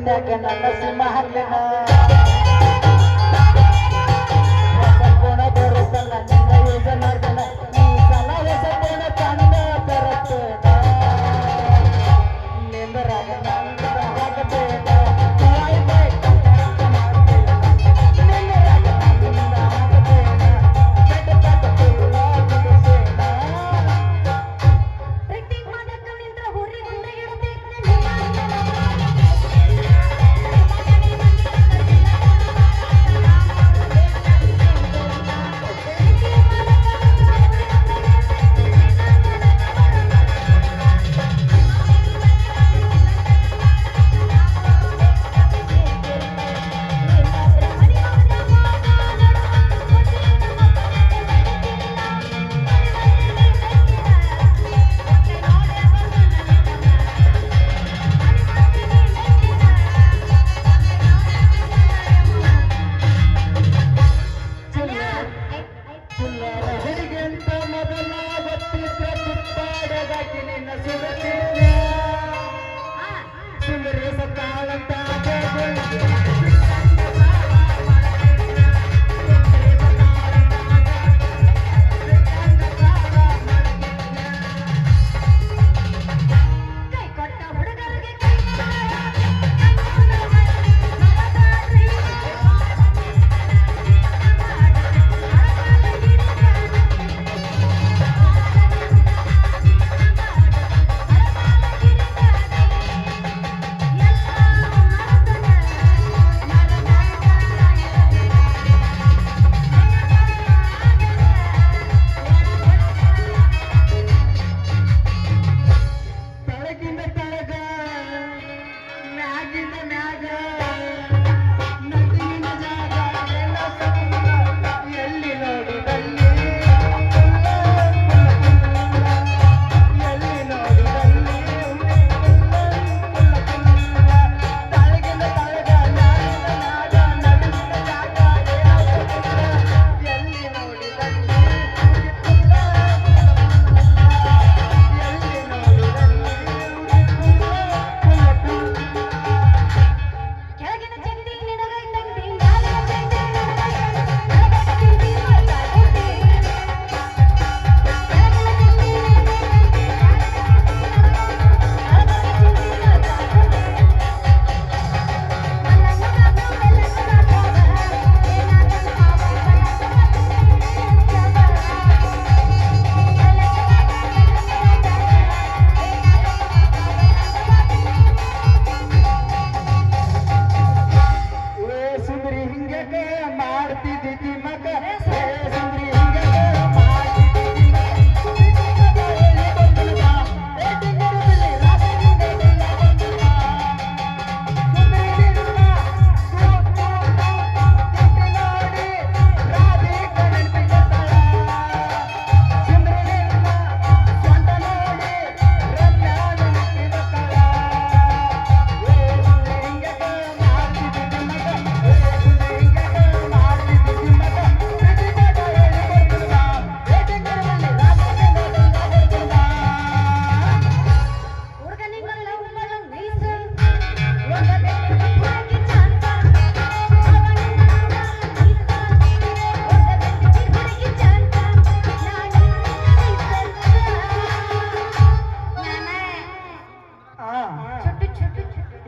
ಊರಿನಾಗ ನನ್ನ ಸಿಂಹ ಹಾಕ್ಲಿನ ಬರುತ್ತಲ್ಲ ನಿನ್ನ ಯೋಜನಾರ್ದನ ಈ ಸಲ ಹೊಸ ಕೋಣ ತಂದ ಬರುತ್ತೇನ ನಿಂದರಾಗ ನಂದರ ಹಾಕಬೇಡ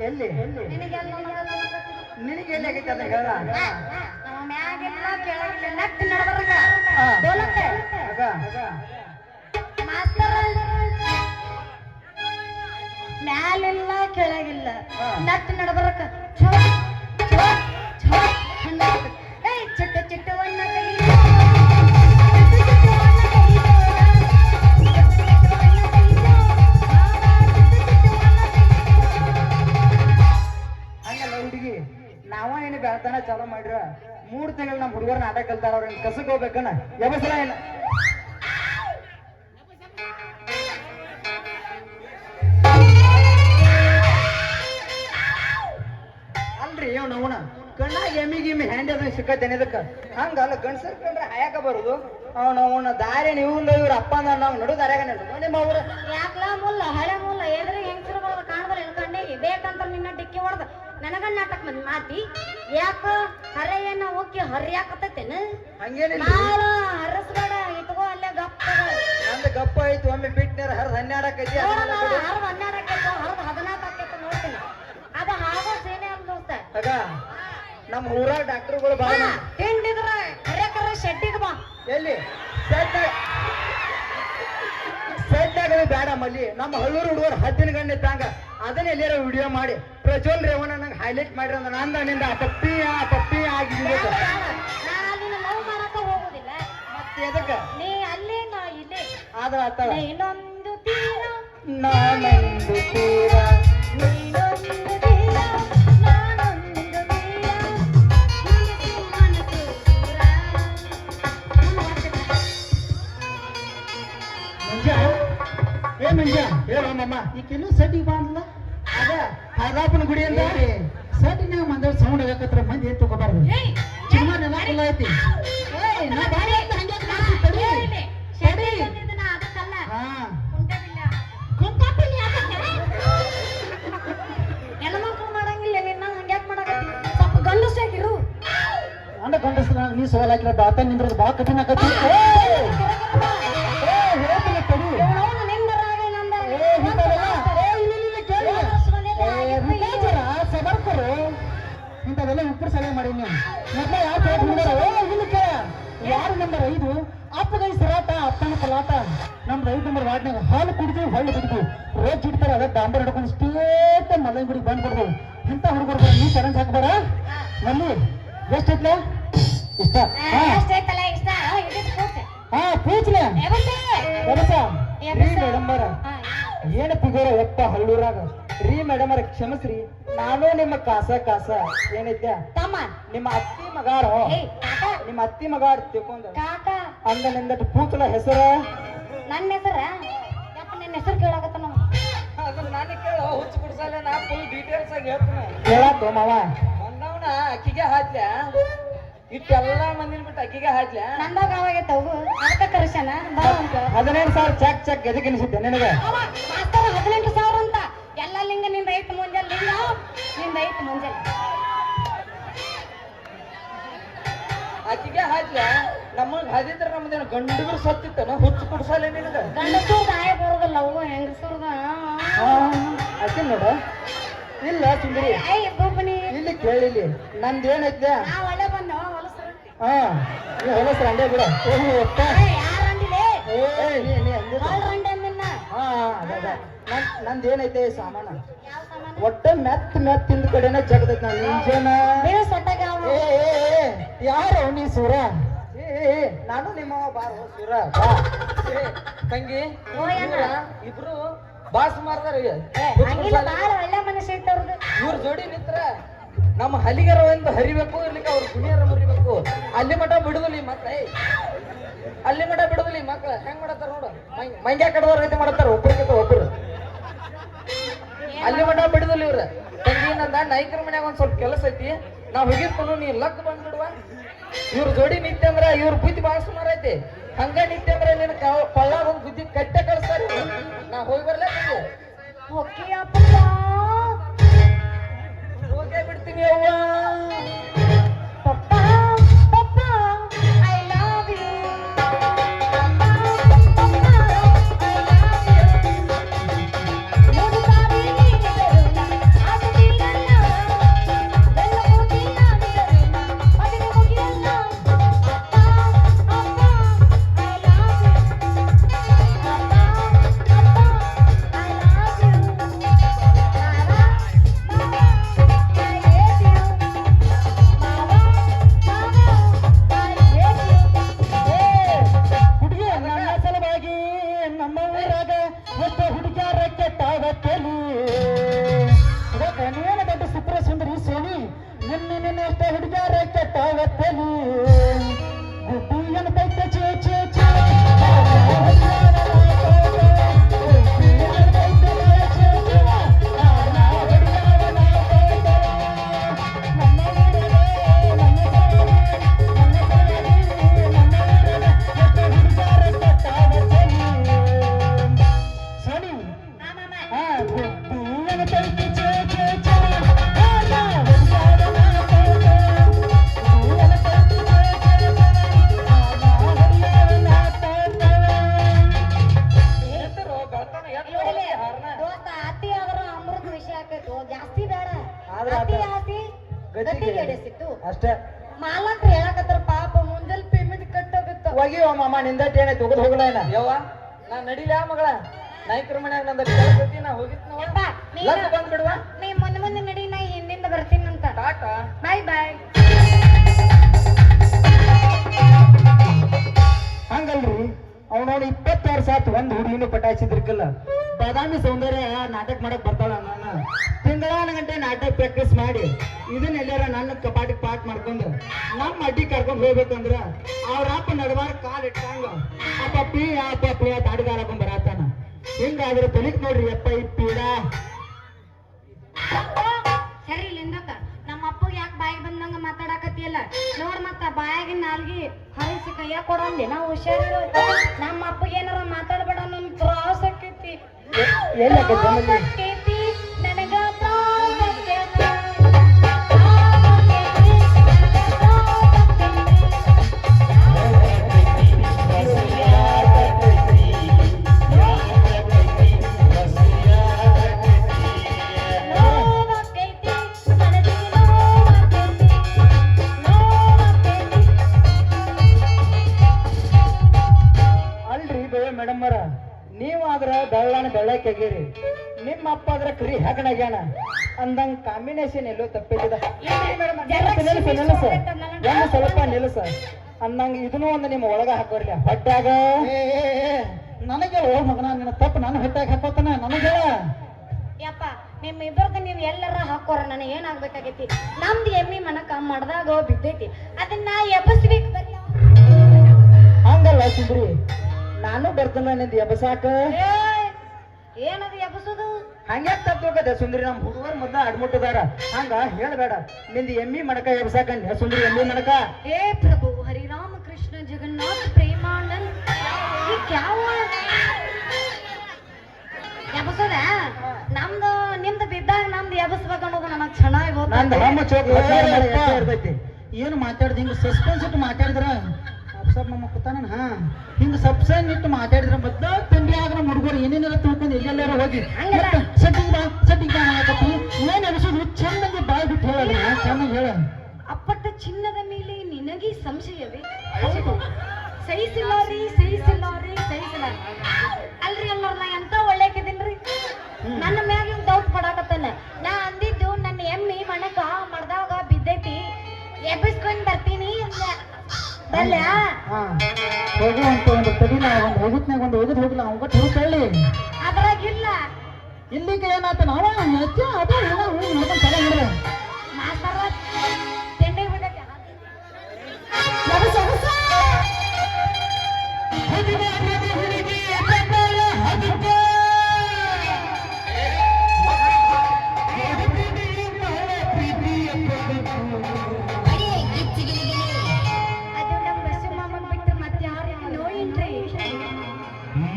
ಎಲ್ಲಿ ನಿನಗೆ ಎಲ್ಲಿ ಆಗೈತೆ ಅದ ಹೇಳ ಮ್ಯಾಗಿಲ್ಲ ಕೆಳಗಿಲ್ಲ ನಟ್ ನಡಬರ್ಗ ಬೋಲತ್ತೆ ಮಾಸ್ತರ್ ಮ್ಯಾಲಿಲ್ಲ ಕೆಳಗಿಲ್ಲ ನಟ್ ನಡಬರ್ಕ ಏಯ್ ಚಿಟ್ಟ ಚಿಟ್ಟವನ್ನ ಕೈ ನಾವ ಏನು ಬೆಳತನ ಚಾಲೂ ಮಾಡ್ರ 3 ತಿಂಗಳು ನಮ್ಮ ಹುಡುಗರ ನಾಟಕ ಕಲ್ತಾರ ಅವ್ರ ಕಸಕ್ ಹೋಗ್ಬೇಕನ್ನ ಯಾವಸಲ ಇಲ್ಲ ಅಲ್ರಿ ಇವ್ ನವನ ಕಣ್ಣಾಗ ಎಮ್ಮಿ ಹ್ಯಾಂಡ್ ಅದ ಸಿಕ್ಕತ್ತೇನೆ ಇದಕ್ಕ ಹಂಗ ಅಲ್ಲ ಗಂಡಸರ್ ಕಂಡ್ರೆ ಹಾಯಕ ಬರುದು ಅವನ ದಾರಿ ನೀವು ಇವ್ರ ಅಪ್ಪ ನಾವು ನಡು ದಾರ್ಯಾಗ ನಿಮ್ಮ ಅವ್ರ ಯಾಕಲ ಮುಲ್ಲ ಹಳೆ ಮುಲ್ಲ ಎದ್ರಿಗೆ ಹೆಂಗಸರುಗಳ ಕಾಣಬಲ್ಲ ಕಂಡೆ ಬೇಕಂತ ನಿನ್ನ ಡಿಕ್ಕಿ ಹೊಡೆದ ನನಗ ನಾಟಕ ಮಂದಿ ಮಾತಿ ಯಾಕ ಹರೆಯನ್ನ ಹೋಗಿ ಹರಿಯಾಕತ್ತೇನ ಹಂಗೇನಿಲ್ಲ ಬಾಳ ಹರಸ್ಬೇಡ ಇಟ್ಕೋ ಅಲ್ಲೇ ಗಪ್ಪ ನಂದು ಗಪ್ಪ ಐತಿ ಒಮ್ಮೆ ಬಿಟ್ನೇರ ಹರಿದ 12 ಆಕೈತಿ ಹರಿದ 12 ಆಕೈತಿ ಹರಿದ 14 ಆಕೈತಿ ನೋಡ್ತೀನಿ ಅದ ಹಾಗೋ ಸೇನೆ ಅಲ್ಲ ದೋಸ್ತ ಆಗ ನಮ್ಮ ಊರಾಗ ಡಾಕ್ಟರ್ಗಳು ಬಾಳ ತಿಂಡಿದ್ರ ಕರೆ ಶೆಡ್ಡಿಗೆ ಬಾ ಎಲ್ಲಿ ಸೈಡ್ನಾಗ ಬೇಡ ಮಲ್ಲಿ ನಮ್ಮ ಹಳ್ಳೂರು ಹುಡುಗರು 10 ಗಂಟೆ ತಾಂಗ ಅದನ್ನ ಎಲ್ಲಾರ ವಿಡಿಯೋ ಮಾಡಿ ಪ್ರಜ್ವಲ್ ರೇವಣ್ಣ ನಂಗೆ ಹೈಲೈಟ್ ಮಾಡ್ರಿ ಅಂದ್ರೆ ನಂದ ನಿಂದ ಪಪ್ಪಿ ಆಗಿದ್ದೆ ನಾನು ಲವ್ ಮಾಡಕ ಹೋಗುದಿಲ್ಲ ಮತ್ತೆ ಎದಕ್ಕ ನೀ ಅಲ್ಲೇ ನಾ ಇಲ್ಲೇ ಆದ್ರ ಆತಳ ಇನ್ನೊಂದು ತೀರ ನಾನೊಂದು ತೀರ ನೀನೊಂದು ತೀರ ನಾನೊಂದು ತೀರ ಮನಸ್ಸು ದೂರ ಮಂಜ ಹೇಳಮ್ಮ ಈ ಕೆಲವು ಸಡ್ಡಿ ಬಾಂದ್ಲ ಅದ ಹೈದಾಪನ ಗುಡಿಯಿಂದ ಸಡ್ಡಿನಾಗ ಮಂದ ಸೌಂಡ್ ಆಗಕತ್ರ ಮಂದಿ ಏನ್ ತಗೋಬಾರ್ದು ಚಿಮ್ಮನೆಲ್ಲ ಎಲ್ಲ ಐತಿ ನಾ ಬಾರಿ ಅಂತ ಹಂಗೆ ತಡಿ ಸಡಿ ಹಾ ಹೆಣ್ಮಕ್ಳು ಮಾಡಂಗಿಲ್ಲ ನಿನ್ನ ಹಂಗ್ಯಾಕ್ ಮಾಡಕತ್ತಿ ಸ್ವಲ್ಪ ಗಂಡಸಾಗಿರು ಅಂಡ ಗಂಡಸ್ರ ನೀ ಸವಾಲ್ ಹಾಕಿಲ್ಲ ಬಾತ ನಿಂದ್ರದು ಬಾ ಕಠಿಣ ಆಕತಿ ಹೇಳ್ತೀನಿ ತಡಿ ಸಬರ್ಕರು ಇಂಥವೆಲ್ಲ ಉಪ್ಪು ಸಲಹೆ ಮಾಡಿ ನೀವು ಮೊದಲ ಯಾರು ನಂಬರ್ 5 ಅಪ್ಪಗೈ ಸರಾಟ ಅಪ್ಪನ ಪಲಾಟ ನಮ್ದು 5 ನಂಬರ್ ವಾರ್ಡ್ನಾಗ ಹಾಲು ಕುಡಿದು ಹೊಳ್ಳಿ ಬಿಡ್ತೀವಿ ರೋಜ್ ಇಡ್ತಾರೆ ಅದ ಡಾಂಬರ್ ಹಿಡ್ಕೊಂಡು ಸ್ಟೇಟ್ ಮಲ್ಲಂಗುಡಿ ಬಂದ್ ಕೊಡ್ಬೋದು ಇಂಥ ಹುಡುಗರು ನೀ ಚಾಲೆಂಜ್ ಹಾಕ್ಬಾರ ನಲ್ಲಿ ಎಷ್ಟೈತ್ಲ ಇಷ್ಟ ಹಾ ಪೂಚ್ಲೆ ರೀ ಮೇಡಮ್ಮರ ಏನ ಪಿಗೋರ ಎಪ್ಪ ಹಳ್ಳೂರಾಗ ರೀ ಮೇಡಮರ ಕ್ಷಮಸ್ರಿ ನಾನು ನಿಮ್ಮ ಕಾಸ ಏನೈತ್ಯ ತಮ್ಮ ನಿಮ್ಮ ಅತ್ತಿ ಮಗಾರ ನಿಮ್ಮ ಅತ್ತಿ ಮಗಾರ ತಿಳ್ಕೊಂಡ ಕಾಕ ಅಂದ ನಿಂದಟ್ಟು ಪೂಚಲ ಹೆಸರ ನನ್ನ ಹೆಸರ ಯಪ್ಪ ನಿನ್ನ ಹೆಸರು ಕೇಳಾಕತ್ತ ನಾವು ಅದನ್ನ ನಾನು ಕೇಳ ಹುಚ್ಚು ಕುಡ್ಸಲ್ಲ ನಾ ಫುಲ್ ಡೀಟೇಲ್ಸ್ ಆಗಿ ಹೇಳ್ತೀನಿ ಹೇಳಾತು ಮಾವ ಬಂದವನ ಅಕ್ಕಿಗೆ ಹಾಕ್ಲ ಇಟ್ಟೆಲ್ಲ ಮಂದಿನ ಬಿಟ್ಟು ಅಕ್ಕಿಗೆ ಹಾಕ್ಲ ನಂದಾಗ ಅವಾಗೈತೆ ಅವು ಅದಕ್ಕೆ ಕರ್ಸನ 15,000 ಚೆಕ್ ಎದಕ್ಕೆ ಅನಿಸುತ್ತೆ ನಿನಗೆ ಮಾಸ್ತರ 18,000 ಅಂತ ಎಲ್ಲ ಲಿಂಗ ನಿಂದ ಐತ್ ಮುಂಜಾನೆ ಲಿಂಗ ನಿಂದ ಐತ್ ಮುಂಜಾನೆ ಆಕಿಗೆ ಹಾಕ್ಲ ನಮಗ್ ಹದಿದ್ರ ನಮ್ದೇನು ಗಂಡುಗರು ಸತ್ತಿತ್ತನ ಹುಚ್ಚು ಕುಡ್ಸಲ್ಲ ನಿನಗ ಗಂಡಸು ದಾಯ ಬರೋದಿಲ್ಲ ಅವು ಹೆಂಗಸರ್ದ ಅಕ್ಕಿ ನೋಡ ಇಲ್ಲ ಸುಂದರಿ ಇಲ್ಲಿ ಕೇಳಿಲಿ ನಂದೇನೈತೆ ನಾ ಒಳ್ಳೆ ಬಂದ ಹೊಲಸರು ಹಾ ನೀ ಹೊಲಸ್ರ ಅಂಡೆ ಬಿಡ ನಂದೇನೈತೆ ಸಾಮಾನ ಒಟ್ಟ ಮೆತ್ ತಿಂದ ಕಡೆನ ಜಗದೈತ್ ನಾನು ಇಂಜನ ಯಾರು ನೀ ಸೂರ ನಾನು ನಿಮ್ಮವ ಬಾರೋ ಸೂರ ತಂಗಿ ಇಬ್ರು ಬಾಸ್ ಮಾರ್ದಾರ ಒಳ್ಳೆ ಮನುಷ್ಯ ಐತೆ ಅವ್ರದ್ದು ಇವ್ರ ಜೋಡಿ ನಿಂತ್ರ ನಮ್ಮ ಹಲಿಗರ ಒಂದು ಹರಿಬೇಕು ಇರ್ಲಿಕ್ಕೆ ಅವ್ರ ಗುಣಿಯರ ಮುರಿಬೇಕು ಅಲ್ಲಿ ಮಠ ಬಿಡುದಿಲ್ಲ ಮಕ್ಳ ಅಲ್ಲಿ ಮಠ ಬಿಡುದಿಲ್ಲ ಮಕ್ಳ ಹೆಂಗ್ ಮಾಡತ್ತಾರ ನೋಡು ಮಂಗ್ಯಾ ಕಡದವ್ರ ರೀತಿ ಮಾಡತ್ತಾರ ಒಬ್ಬರಿಗಿಂತ ಒಬ್ಬರು ಅಲ್ಲಿ ಮಠ ಬಿಡುದಿಲ್ಲ ಇವ್ರ ತಂಗಿ ನಂದ ನಾಯ್ಕರ ಮನ್ಯಾಗ ಒಂದ್ ಸ್ವಲ್ಪ ಕೆಲಸ ಐತಿ ನಾವ್ ಹೋಗಿರ್ಕೊಂಡು ನೀ ಲಕ್ ಬಂದ್ಬಿಡುವ ಇವ್ರ ಜೋಡಿ ನಿತ್ಯ ಅಂದ್ರ ಇವ್ರ ಬುದ್ಧಿ ಬಾಳ ಸುಮಾರು ಐತಿ ಹಂಗ ನಿತ್ಯ ಅಂದ್ರ ನಿನ್ ಕೊಳ್ಳಾಗ ಒಂದ್ ಬುದ್ಧಿ ಕಟ್ಟೆ ಕಳಿಸ್ತಾರ ನಾ ಹೋಗಿ ಬರ್ಲಾ ಹೋಗೇ ಬಿಡ್ತೀನಿ ಅವ್ವ ಪಪ್ಪಾ ಪಪ್ಪಾ ಐ ಲವ್ ಯು ಅಷ್ಟೇ. ಮಾಲಕ್ರು ಹೇಳಕತ್ತಾರ ಪಾಪ ಮುಂಜಾನೆ ಪೇಮೆಂಟ್ ಕಟ್ಟೋಗುತ್ತ ಹೋಗಿವ ಮಾಮ ನಿಂದಟ್ ಏನೈತಿ ಹೋಗದ್ ಹೋಗಲ್ಲ ಏನ ಯವ್ವ ನಾ ನಡಿಲ ಮಗಳ ನಾಯ್ಕರ ಮನ್ಯಾಗ ನಂದ ಕೆಲಸತಿ ನಾ ಹೋಗಿದ್ನವ ಯಪ್ಪ ಲಗ್ ಬಂದ್ ಬಿಡುವ ನೀ ಮುಂದೆ ಮುಂದೆ ನಡಿ ನಾ ಹಿಂದಿಂದ ಬರ್ತೀನಂತ ಟಾಟಾ ಬಾಯ್ ಬಾಯ್. ಹಂಗಲ್ರಿ ಅವನವ್ನು 20 ವರ್ಷ ಆತು ಒಂದು ಹುಡುಗಿನೂ ಪಟಾಯಿಸಿದ್ರಿಕಲ್ಲ. ಬಾದಾಮಿ ಸೌಂದರ್ಯ ನಾಟಕ ಮಾಡಕ್ ಬರ್ತಾಳ ನಾನು ತಿಂಗಳಾನ ಗಂಟೆ ನಾಟಕ ಪ್ರಾಕ್ಟೀಸ್ ಮಾಡಿ ಇದನ್ನ ಎಲ್ಲಾರ ನನ್ನ ಕಪಾಟಿಗೆ ಪಾಠ ಮಾಡ್ಕೊಂಡು ನಮ್ಮ ಅಡ್ಡಿ ಕರ್ಕೊಂಡು ಹೋಗ್ಬೇಕಂದ್ರ ಅವ್ರ ಅಪ್ಪ ನಡವಾರ ಕಾಲ್ ಇಟ್ಟಂಗ ಆ ಪಪ್ಪಿ ಆ ತಾಡಿಗಾರ ಹಾಕೊಂಡ್ ಬರತ್ತಾನ. ಹಿಂಗಾದ್ರೆ ತಲಿಕ್ ನೋಡ್ರಿ ಅಪ್ಪ ಈ ಪೀಡ. ಸರಿ ಇಲ್ಲಿಂದಕ್ಕ ನಮ್ಮ ಅಪ್ಪಗೆ ಯಾಕೆ ಬಾಯಿಗೆ ಬಂದಂಗ ಮಾತಾಡಕತ್ತಿಯಲ್ಲ ನೋಡ್ ಮತ್ತ ಬಾಯಾಗಿನ ನಾಲ್ಗಿ ಹರಿಸಿ ಕೈಯಾಗ ಕೊಡಂದೆ ನಾವು ಹುಷಾರಿರೋ. ನಮ್ಮ ಅಪ್ಪಗೆ ಏನಾರ ಮಾತಾಡ್ಬೇಡ ನನ್ ತ್ರಾಸ ಆಕೈತಿ ಆಕೈತಿ, ನನಗ ತ್ರಾಸ ಆಕೈತಿ. ಮೇಡಮ್ ಅವರ ನೀವಾದ್ರ ಬೆಳ್ಳಾಣ ಬೆಳ್ಳಕ್ಕಾಗಿರಿ, ನಿಮ್ಮ ಅಪ್ಪ ಆದ್ರ ಕರಿ ಹೆಗಣಾಗ್ಯಾನ ಅಂದಂಗ ಕಾಂಬಿನೇಷನ್ ಎಲ್ಲೋ ತಪ್ಪಿದ. ಸ್ವಲ್ಪ ನಿಲ್ಸ ಅಂದಂಗ ಇದನ್ನೂ ಒಂದು ನಿಮ್ಮ ಒಳಗ ಹಾಕೋರ್ಲಿ ಹೊಟ್ಟಾಗ. ನನಗೆ ಓ ಮಗನ ನಿನ್ನ ತಪ್ಪು ನಾನು ಹೊಟ್ಟಾಗ ಹಾಕೋತಾನ ನನಗೆ. ಯಪ್ಪ ನಿಮ್ ಇಬ್ಬರ್ದು ನೀವ್ ಎಲ್ಲರ ಹಾಕೋರ ನನಗೆ ಏನಾಗ್ಬೇಕಾಗೈತಿ? ನಮ್ದು ಎಮ್ಮಿ ಮನಕ ಮಾಡ್ದಾಗ ಬಿದ್ದೈತಿ, ಅದನ್ನ ಎಬ್ಬಸ್ಬೇಕು. ಹಂಗಲ್ಲ ಸುಂದ್ರಿ, ನಾನು ಬರ್ತೇನೆ ನಿಂದ ಎಬ್ಬಸಾಕ. ಏನದು ಎಬ್ಬಸೋದು? ಹಂಗ್ಯಾಕ್ ತಪ್ಪೋಗದ ಸುಂದ್ರಿ, ನಮ್ ಹುಡುಗರು ಮೊದ್ಲ ಅಡ್ಮುಟ್ಟದಾರ ಹಂಗ ಹೇಳ್ಬೇಡ. ನಿಂದ ಎಮ್ಮಿ ಮಣಕ ಎಬ್ಸಾಕಂದ ಸುಂದ್ರಿ, ಎಮ್ಮಿ ಮಣಕ. ಹೇ ಪ್ರಭು ಹರಿರಾಮ ಕೃಷ್ಣ ಜಗನ್ನಾಥ ಪ್ರೇಮಾನಂದ್, ಯಾವ ಎಬ್ಬಸೋದ? ನಮ್ದು ನಿಮ್ದು ಬಿದ್ದಾಗ ನಮ್ದು ಎಬ್ಬಸ್ಬೇಕು ಅನ್ನೋದು ನನಗ್ ಚೆನ್ನಾಗಿ ನಂದು ಹಮ್ಮ ಚೋಕ್ ಗೊತ್ತ. ಇರ್ತೈತಿ. ಏನು ಮಾತಾಡ್ದ ಹಿಂಗ ಸಸ್ಪೆನ್ಸ್ ಇಟ್ಟು ಮಾತಾಡಿದ್ರ ಅಪ್ಸರ್ ನಮ್ಮ ಕೂತಾನ. ಹಿಂಗ ಸಬ್ಸನ್ ಇಟ್ಟು ಮಾತಾಡಿದ್ರ ಬದ್ದ ತಂಡಿ ಆಗ ನಮ್ಮ ಹುಡುಗರು ಏನೇನೆಲ್ಲ ತಿಳ್ಕೊಂಡು ಎಲ್ಲೆಲ್ಲಾರ ಹೋಗಿ ಸೆಟ್ಟಿಂಗ್ ಮಾಡಕತ್ತಿ ಏನ್ ಅನಿಸೋದು ಚಂದಂಗೆ ಬಾಯ್ ಬಿಟ್ಟು ಹೇಳ, ಚಂದಂಗೆ ಹೇಳ. ಅಪ್ಪಟ್ಟ ಚಿನ್ನದ ಮೇಲೆ ನಿನಗೆ ಸಂಶಯವೇ? ಹೌದು, ಸಹಿಸಿಲ್ಲ ರೀ, ಸಹಿಸಿಲ್ಲ ರೀ, ಸಹಿಸಿಲ್ಲ. ಅಲ್ರಿ ಅಲ್ಲೋರ್ ನಾ ಎಂತ ಒಳ್ಳೆಕಿದೀನ್ರಿ, ನನ್ನ ಮ್ಯಾಗ ಇವ್ ಡೌಟ್ ಪಡಾಕತ್ತಾನ. ನಾ ಅಂದಿದ್ದು ನನ್ನ ಎಮ್ಮಿ ಮಣಕ ಮಾಡ್ದಾಗ ಬಿದ್ದೈತಿ, ಎಬ್ಬಿಸ್ಕೊಂಡ್ ಬರ್ತೀನಿ ಬಲ್ಯ. ಹೋಗುವಂತ ಒಂದು ತಡಿನ ಒಂದು ಹೋಗುತ್ನಾಗ ಒಂದು ಹೋಗುದ್ ಹೋಗಿಲ್ಲ ಅವಂಗ ಹುಡುಕಳ್ಳಿ ಅದ್ರಾಗಿಲ್ಲ. ಇಲ್ಲಿಗೆ ಏನಾತ ನಾವ ಹೆಚ್ಚ ಅದ ನೋಡ್ಕೊಂಡ್ ಚಲ ಹಿಡ್ರ ಮಾಸ್ತರ ತಿಂಡಿ ಬಿಡಕ್ಕೆ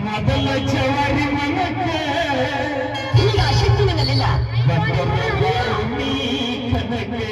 ಮೊದಲ ಜವಾರಿ ಮನಕ್ಕೆ ಈಗ ಶಕ್ತಿ ನಿನ್ನಲ್ಲಿಲ್ಲ. ನೀ ಕನಕೆ